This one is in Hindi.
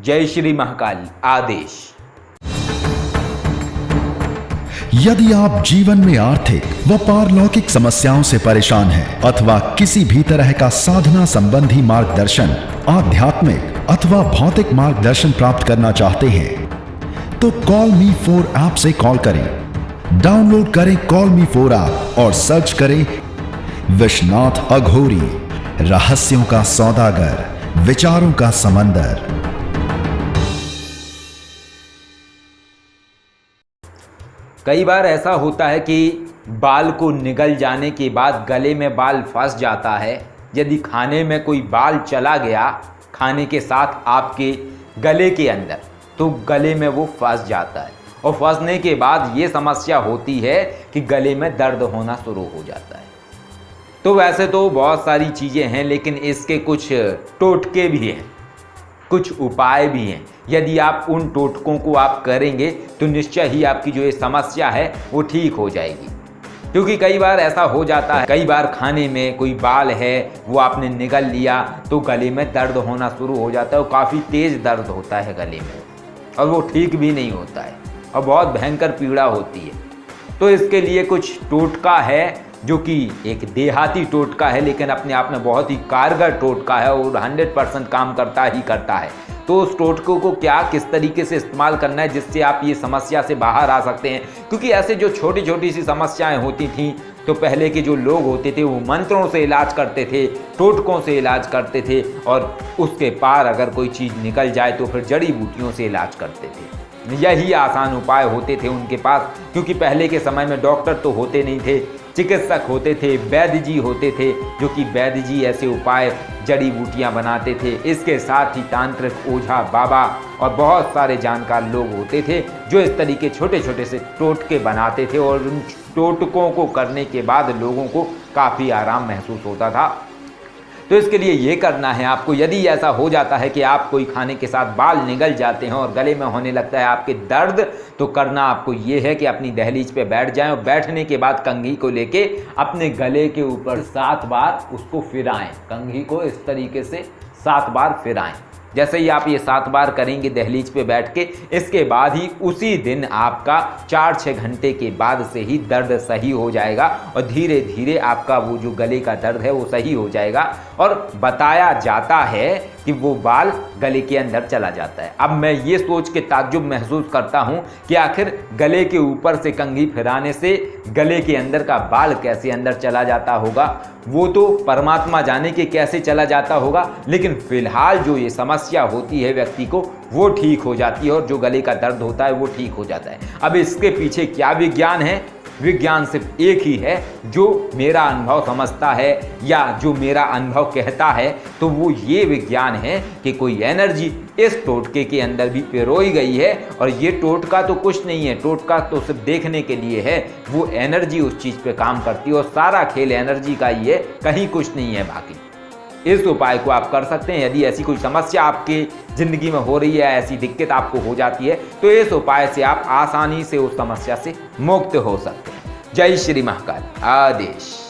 जय श्री महाकाल। आदेश। यदि आप जीवन में आर्थिक व पारलौकिक समस्याओं से परेशान हैं अथवा किसी भी तरह का साधना संबंधी मार्गदर्शन, आध्यात्मिक अथवा भौतिक मार्गदर्शन प्राप्त करना चाहते हैं तो कॉल मी 4 ऐप से कॉल करें। डाउनलोड करें कॉल मी 4 ऐप और सर्च करें विश्वनाथ अघोरी, रहस्यों का सौदागर, विचारों का समंदर। कई बार ऐसा होता है कि बाल को निगल जाने के बाद गले में बाल फंस जाता है। यदि खाने में कोई बाल चला गया खाने के साथ आपके गले के अंदर, तो गले में वो फंस जाता है और फंसने के बाद ये समस्या होती है कि गले में दर्द होना शुरू हो जाता है। तो वैसे तो बहुत सारी चीज़ें हैं, लेकिन इसके कुछ टोटके भी हैं, कुछ उपाय भी हैं। यदि आप उन टोटकों को आप करेंगे तो निश्चय ही आपकी जो ये समस्या है वो ठीक हो जाएगी। क्योंकि कई बार ऐसा हो जाता है, कई बार खाने में कोई बाल है वो आपने निगल लिया तो गले में दर्द होना शुरू हो जाता है और काफ़ी तेज़ दर्द होता है गले में, और वो ठीक भी नहीं होता है और बहुत भयंकर पीड़ा होती है। तो इसके लिए कुछ टोटका है जो कि एक देहाती टोटका है, लेकिन अपने आप में बहुत ही कारगर टोटका है और 100% काम करता ही करता है। तो उस टोटकों को क्या किस तरीके से इस्तेमाल करना है जिससे आप ये समस्या से बाहर आ सकते हैं। क्योंकि ऐसे जो छोटी छोटी सी समस्याएं होती थीं तो पहले के जो लोग होते थे वो मंत्रों से इलाज करते थे, टोटकों से इलाज करते थे, और उसके पार अगर कोई चीज़ निकल जाए तो फिर जड़ी बूटियों से इलाज करते थे। यही आसान उपाय होते थे उनके पास, क्योंकि पहले के समय में डॉक्टर तो होते नहीं थे, चिकित्सक होते थे, वैद्य जी होते थे, जो कि वैद्य जी ऐसे उपाय जड़ी बूटियां बनाते थे। इसके साथ ही तांत्रिक, ओझा, बाबा और बहुत सारे जानकार लोग होते थे जो इस तरीके छोटे छोटे से टोटके बनाते थे, और उन टोटकों को करने के बाद लोगों को काफ़ी आराम महसूस होता था। तो इसके लिए ये करना है आपको, यदि ऐसा हो जाता है कि आप कोई खाने के साथ बाल निगल जाते हैं और गले में होने लगता है आपके दर्द, तो करना आपको ये है कि अपनी दहलीज पे बैठ जाएं और बैठने के बाद कंघी को लेके अपने गले के ऊपर 7 बार उसको फिराएं। कंघी को इस तरीके से 7 बार फिराएं। जैसे ही आप ये 7 बार करेंगे दहलीज पे बैठ के, इसके बाद ही उसी दिन आपका 4-6 घंटे के बाद से ही दर्द सही हो जाएगा और धीरे धीरे आपका वो जो गले का दर्द है वो सही हो जाएगा। और बताया जाता है कि वो बाल गले के अंदर चला जाता है। अब मैं ये सोच के ताज्जुब महसूस करता हूँ कि आखिर गले के ऊपर से कंघी फिराने से गले के अंदर का बाल कैसे अंदर चला जाता होगा, वो तो परमात्मा जाने के कैसे चला जाता होगा, लेकिन फिलहाल जो ये समस्या होती है व्यक्ति को वो ठीक हो जाती है और जो गले का दर्द होता है वो ठीक हो जाता है। अब इसके पीछे क्या विज्ञान है? विज्ञान सिर्फ एक ही है, जो मेरा अनुभव समझता है या जो मेरा अनुभव कहता है, तो वो ये विज्ञान है कि कोई एनर्जी इस टोटके के अंदर भी पिरोई गई है। और ये टोटका तो कुछ नहीं है, टोटका तो सिर्फ देखने के लिए है, वो एनर्जी उस चीज़ पे काम करती है और सारा खेल एनर्जी का ही है, कहीं कुछ नहीं है बाकी। इस उपाय को आप कर सकते हैं। यदि ऐसी कोई समस्या आपकी ज़िंदगी में हो रही है, ऐसी दिक्कत आपको हो जाती है, तो इस उपाय से आप आसानी से उस समस्या से मुक्त हो सकते हैं। जय श्री महाकाल। आदेश।